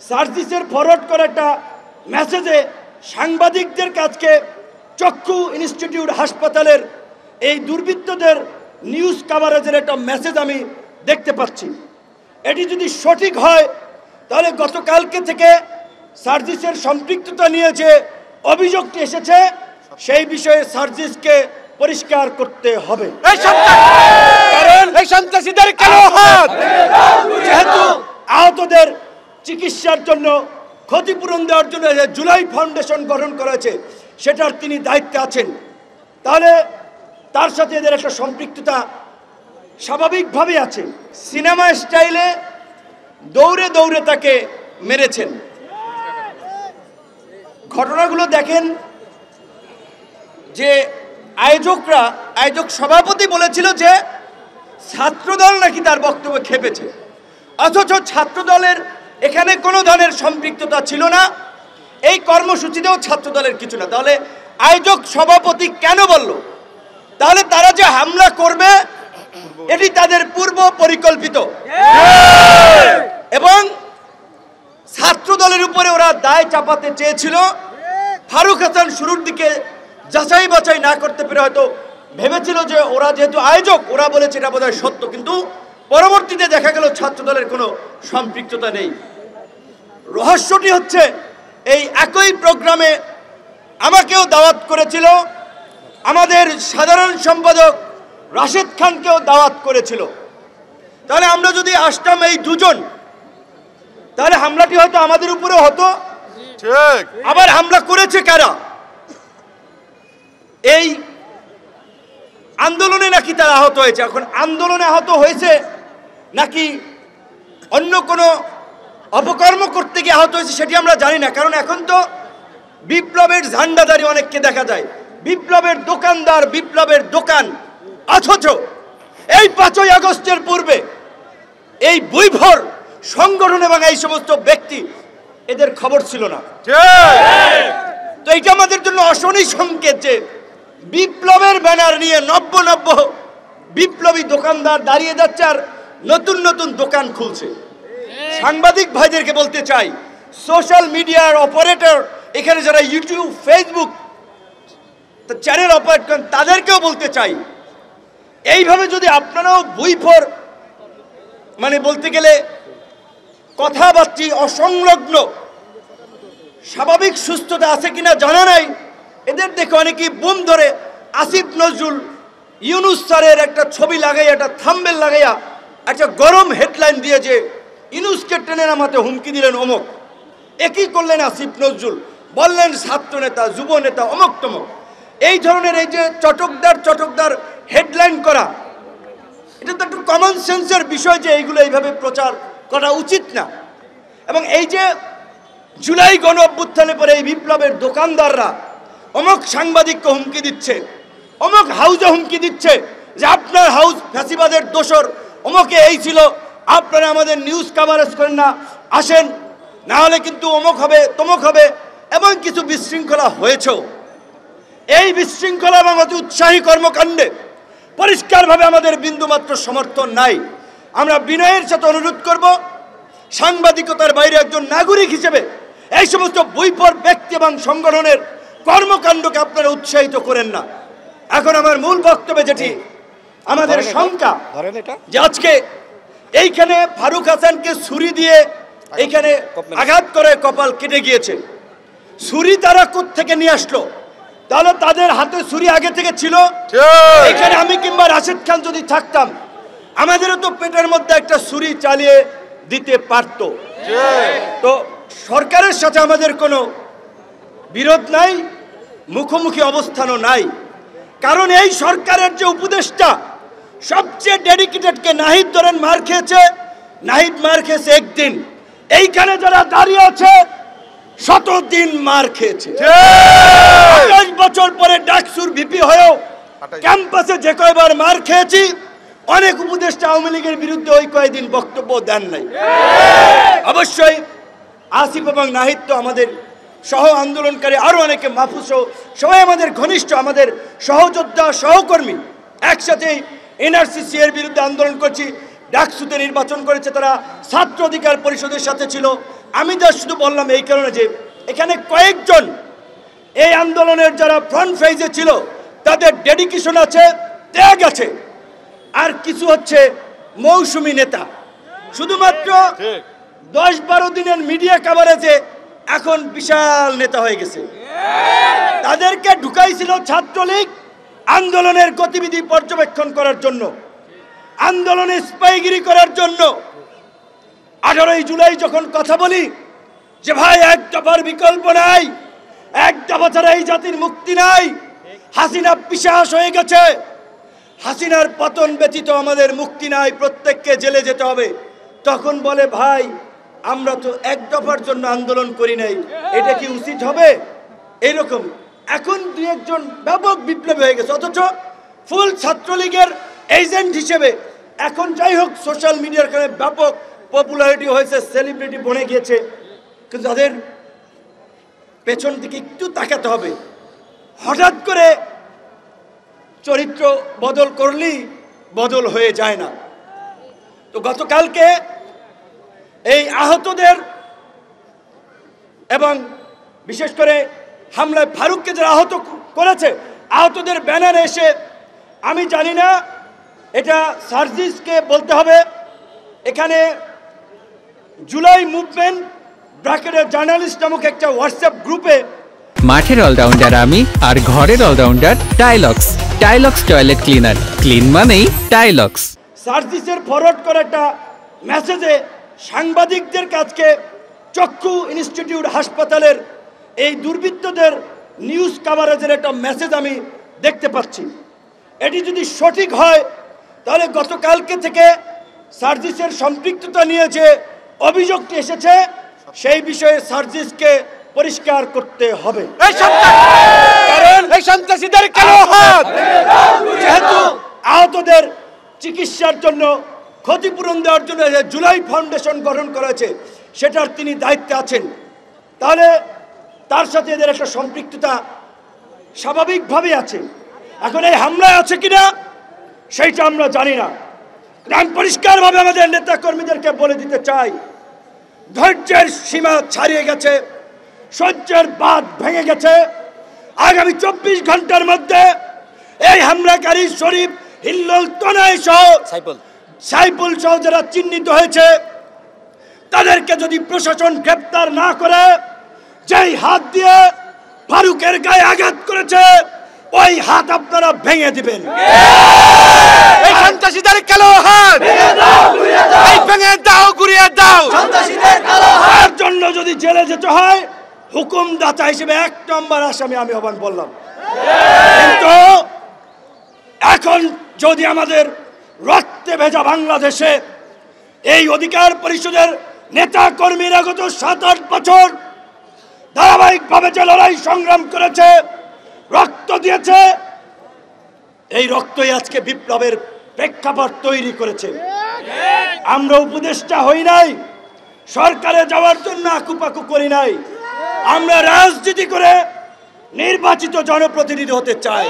সার্জিসের forward করা একটা মেসেজে সাংবাদিকদের কাছে চক্ষু ইনস্টিটিউট হাসপাতালের এই দুর্বৃত্তদের নিউজ কাভারেজের একটা মেসেজ আমি দেখতে পাচ্ছি। এটি যদি সঠিক হয় তাহলে গতকালকে থেকে সার্জিসের সম্পৃক্ততা নিয়ে যে অভিযোগটি এসেছে সেই বিষয়ে সার্জিসকে পরিষ্কার করতে হবে। কারণ যেহেতু আহতদের চিকিৎসার জন্য ক্ষতিপূরণ দেওয়ার জন্য জুলাই ফাউন্ডেশন গঠন করেছে, সেটার তিনি দায়িত্বে আছেন, তাহলে তার সাথে এদের একটা সম্পৃক্ততা স্বাভাবিকভাবেই আছে। সিনেমা স্টাইলে দৌড়ে দৌড়ে তাকে মেরেছেন। ঘটনাগুলো দেখেন যে আয়োজক সভাপতি বলেছিল যে ছাত্রদল নাকি তার বক্তব্য খেপেছে, অথচ ছাত্রদলের এখানে কোনো ধরনের সম্পৃক্ততা ছিল না, এই কর্মসূচিতেও ছাত্রদলের কিছু না। তাহলে আয়োজক সভাপতি কেন বলল? তাহলে তারা যে হামলা করবে এটি তাদের পূর্ব পরিকল্পিত, এবং ছাত্রদলের উপরে ওরা দায় চাপাতে চেয়েছিল। ফারুক হাসান শুরুর দিকে যাচাই বাছাই না করতে পেরে হয়তো ভেবেছিল যে ওরা যেহেতু আয়োজক, ওরা বলেছে এটা বোধহয় সত্য, কিন্তু পরবর্তীতে দেখা গেল ছাত্রদলের কোনো সম্পৃক্ততা নেই। রহস্যটি হচ্ছে এই একই প্রোগ্রামে আমাকেও দাওয়াত করেছিল, আমাদের সাধারণ সম্পাদক রাশেদ খানকেও দাওয়াত করেছিল। তাহলে আমরা যদি আসতাম এই দুজন, তাহলে হামলাটি হয়তো আমাদের উপরে হতো। আবার হামলা করেছে কারা? এই আন্দোলনে নাকি তারা আহত হয়েছে। এখন আন্দোলনে আহত হয়েছে নাকি অন্য কোনো অপকর্ম করতে গিয়ে আহত হয়েছে সেটি আমরা জানি না, কারণ এখন তো বিপ্লবের ঝান্ডাধারী অনেককে দেখা যায়, বিপ্লবের দোকানদার, বিপ্লবের দোকান। অথচ এই 5ই আগস্টের পূর্বে এই বৈভর সংগঠন এবং এই সমস্ত ব্যক্তি, এদের খবর ছিল না। তো এটা আমাদের জন্য অশনি সংকেত যে বিপ্লবের ব্যানার নিয়ে নব্য বিপ্লবী দোকানদার দাঁড়িয়ে যাচ্ছে আর নতুন নতুন দোকান খুলছে। সাংবাদিক ভাইদেরকে বলতে চাই, সোশ্যাল মিডিয়ার অপারেটর, এখানে যারা ইউটিউব, ফেসবুক চ্যানেল অপারেট করেন, তাদেরকেও বলতে চাই, এইভাবে যদি আপনারাও বৈভর মানে বলতে গেলে কথাবার্তা অসংলগ্ন, স্বাভাবিক সুস্থতা আছে কিনা জানা নাই, এদের দেখে অনেকেই বুম ধরে আসিফ নজরুল ইউনুস স্যারের একটা ছবি লাগাইয়া, একটা থাম্বনেল লাগাইয়া একটা গরম হেডলাইন দিয়ে যে ইউনুসকে টেনে নামাতে হুমকি দিলেন অমুক, একই করলেন আসিফ নজরুল, বললেন ছাত্র নেতা, যুব নেতা, অমুক তমুক। এই ধরনের এই যে চটকদার হেডলাইন করা, এটা তো একটু কমন সেন্সের বিষয় যে এইগুলো এইভাবে প্রচার করা উচিত না। এবং এই যে জুলাই গণ অভ্যুত্থানে পরে এই বিপ্লবের দোকানদাররা অমুক সাংবাদিককে হুমকি দিচ্ছে, অমুক হাউজে হুমকি দিচ্ছে যে আপনার হাউস ফ্যাসিবাদের দোসর, অমুকে এই ছিল, আপনারা আমাদের নিউজ কাভারেজ করেন না, আসেন, না হলে কিন্তু অমুক হবে তমুক হবে, এবং কিছু বিশৃঙ্খলা হয়েছেও। এই বিশৃঙ্খলা এবং অতি উৎসাহী কর্মকাণ্ডে পরিষ্কারভাবে আমাদের বিন্দুমাত্র সমর্থন নাই। আমরা বিনয়ের সাথে অনুরোধ করব, সাংবাদিকতার বাইরে একজন নাগরিক হিসেবে এই সমস্ত বৈভর ব্যক্তি এবং সংগঠনের কর্মকাণ্ডকে আপনারা উৎসাহিত করেন না। এখন আমার মূল বক্তব্যে যেটি আমাদের শঙ্কা, যে আজকে এইখানে ফারুক হাসানকে ছুরি দিয়ে এইখানে আঘাত করে কপাল কেটে গিয়েছে, ছুরি তারা কোত্থেকে নিয়ে আসলো? তাহলে তাদের হাতে ছুরি আগে থেকে ছিল। এখানে আমি কিংবা রাশেদ খান যদি থাকতাম, আমাদেরও তো পেটের মধ্যে একটা ছুরি চালিয়ে দিতে পারত। তো সরকারের সাথে আমাদের কোনো বিরোধ নাই, মুখোমুখি অবস্থানও নাই, কারণ এই সরকারের যে উপদেষ্টা সবচেয়ে ডেডিকেটেডকে নাহিদ ধরেন মার খেয়েছে, নাহিদ মার খেয়েছে একদিন, এইখানে যারা দাঁড়িয়ে আছে 100 দিন মার খেয়েছে। 28 বছর পরে ডাকসুর ভিপি হয়েও ক্যাম্পাসে যে কয়বার মার খেয়েছি, অনেক উপদেষ্টা আওয়ামী লীগের বিরুদ্ধে ওই কয়েকদিন বক্তব্য দেন নাই। অবশ্যই আসিফ এবং নাহিদ তো আমাদের সহ আন্দোলনকারী, আরো অনেকে, মাহফুজ সবাই আমাদের ঘনিষ্ঠ, আমাদের সহযোদ্ধা, সহকর্মী, একসাথে এনআরসিসি এর বিরুদ্ধে আন্দোলন করছি, ডাকসুতে নির্বাচন করেছে, তারা ছাত্র অধিকার পরিষদের সাথে ছিল। আমি যা শুধু বললাম এই কারণে যে এখানে কয়েকজন এই আন্দোলনের যারা ফ্রন্ট ফেজে ছিল তাদের ডেডিকেশন আছে, ত্যাগ আছে, আর কিছু হচ্ছে মৌসুমী নেতা। শুধুমাত্র 10-12 দিনের মিডিয়া কভারেজে এখন বিশাল নেতা হয়ে গেছে। তাদেরকে ঢুকাইছিল ছাত্রলীগ আন্দোলনের গতিবিধি পর্যবেক্ষণ করার জন্য, আন্দোলনে স্পাইগিরি করার জন্য। 18 জুলাই যখন কথা বলি যে ভাই এক দফার বিকল্প নাই, এক দফা ছাড়া এই জাতির মুক্তি নাই, হাসিনা পিশাচ হয়ে গেছে, হাসিনার পতন ব্যতীত আমাদের মুক্তি নাই, প্রত্যেককে জেলে যেতে হবে, তখন বলে ভাই আমরা তো এক দফার জন্য আন্দোলন করি নাই, এটা কি উচিত হবে? এরকম এখন দুই একজন ব্যাপক বিপ্লবী হয়ে গেছে, অথচ ফুল ছাত্রলীগের এজেন্ট হিসেবে এখন যাই হোক সোশ্যাল মিডিয়ার কারণে ব্যাপক পপুলারিটি হয়েছে, সেলিব্রিটি বনে গিয়েছে, কিন্তু তাদের পেছন দিকে একটু তাকাতে হবে। হঠাৎ করে চরিত্র বদল করলেই বদল হয়ে যায় না। তো গতকালকে এই আহতদের এবং বিশেষ করে হামলায় ফারুককে যারা আহত করেছে, আহতদের ব্যানারে এসে, আমি জানি না এটা সার্জিসকে বলতে হবে, এখানে জুলাই মুভমেন্ট ব্র্যাকেটের জার্নালিস্ট নামক একটা হোয়াটসঅ্যাপ গ্রুপে মাঠের অলরাউন্ডার আমি আর ঘরের allrounder Tilex. Tilex toilet cleaner, clean মানেই টাইলক্স। সার্জিসের ফরওয়ার্ড করা একটা মেসেজে সাংবাদিকদের কাছে চক্ষু ইনস্টিটিউট হাসপাতালের এই দুর্বৃত্তদের নিউজ কভারেজের একটা মেসেজ আমি দেখতে পাচ্ছি। এটি যদি সঠিক হয় তাহলে গতকালকে থেকে সার্জিসের সম্পৃক্ততা নিয়ে যে অভিযোগটি এসেছে সেই বিষয়ে সার্জিসকে পরিষ্কার করতে হবে। যেহেতু আহতদের চিকিৎসার জন্য ক্ষতিপূরণ দেওয়ার জন্য জুলাই ফাউন্ডেশন গঠন করা হয়েছে, সেটার তিনি দায়িত্বে আছেন, তাহলে তার সাথে এদের একটা সম্পৃক্ততা স্বাভাবিকভাবেই আছে। এখন এই হামলায় আছে কিনা সেইটা আমরা জানি না। আমি পরিষ্কারভাবে আমাদের নেতা কর্মীদেরকে বলে দিতে চাই, ধৈর্যের সীমা ছাড়িয়ে গেছে, সহ্যের বাঁধ ভেঙে গেছে। আগামী 24 ঘন্টার মধ্যে এই হামলাকারী শরীফ, হিল্লোল, তনয় সহ সাইফুল সহ যারা চিহ্নিত হয়েছে তাদেরকে যদি প্রশাসন গ্রেপ্তার না করে, যেই হাত দিয়ে ফারুকের গায়ে আঘাত করেছে ওই হাত আপনারা ভেঙে দিবেন। এই সন্ত্রাসীদের কালো হাত ভেঙে দাও, ঘুরিয়ে দাও। তার জন্য যদি জেলে যেতে হয়, হুকুমদাতা হিসেবে 1 নম্বর আসামি আমি আহ্বান বললাম। কিন্তু এখন যদি আমাদের রক্তে ভেজা বাংলাদেশে এই অধিকার পরিষদের নেতা কর্মীরা গত 7-8 বছর ধারাবাহিকভাবে যে লড়াই সংগ্রাম করেছে, রক্ত দিয়েছে, এই রক্তই আজকে বিপ্লবের প্রেক্ষাপট তৈরি করেছে। আমরা উপদেষ্টা হই নাই, সরকারে যাওয়ার জন্য আকুপাকু করি নাই, আমরা রাজনীতি করে নির্বাচিত জনপ্রতিনিধি হতে চাই।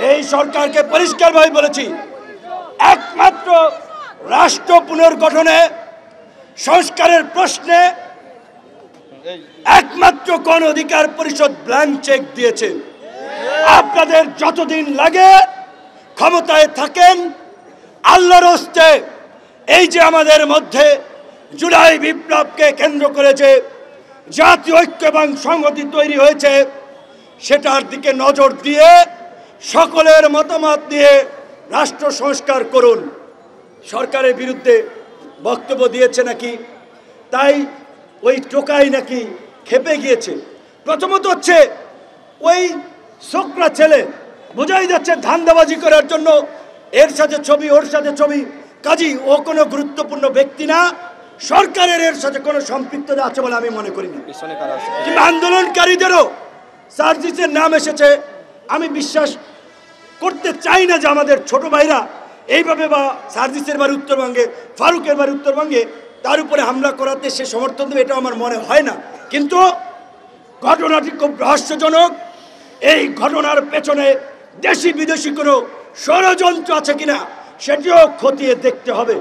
এই সরকারকে পরিষ্কারভাবে বলেছি, একমাত্র রাষ্ট্র পুনর্গঠনে সংস্কারের প্রশ্নে একমাত্র গণ অধিকার পরিষদ ব্ল্যাঙ্ক চেক দিয়েছে। আপনাদের যতদিন লাগে ক্ষমতায় থাকেন, আল্লাহর হস্তে এই যে আমাদের মধ্যে জুলাই বিপ্লবকে কেন্দ্র করে যে জাতীয় ঐক্য এবং সংহতি তৈরি হয়েছে সেটার দিকে নজর দিয়ে সকলের মতামত দিয়ে রাষ্ট্র সংস্কার করুন। সরকারের বিরুদ্ধে বক্তব্য দিয়েছে নাকি, তাই ওই টোকাই নাকি খেপে গিয়েছে। প্রথমত হচ্ছে ওই ছোকরা ছেলে, বোঝাই যাচ্ছে ধান্দাবাজি করার জন্য এর সাথে ছবি, ওর সাথে ছবি, কাজী ও কোনো গুরুত্বপূর্ণ ব্যক্তি না, সরকারের এর সাথে কোনো সম্পৃক্ততা আছে বলে আমি মনে করি না। কিন্তু আন্দোলনকারীদেরও সার্জিসের নাম এসেছে, আমি বিশ্বাস করতে চাই না যে আমাদের ছোট ভাইরা এইভাবে, বা সার্জিসের বাড়ি উত্তরবঙ্গে, ফারুকের বাড়ি উত্তরবঙ্গে, তার উপরে হামলা করাতে সে সমর্থন দেবে, এটা আমার মনে হয় না। কিন্তু ঘটনাটি খুব রহস্যজনক। এই ঘটনার পেছনে দেশি বিদেশি কোনো ষড়যন্ত্র আছে কিনা সেটিও খতিয়ে দেখতে হবে।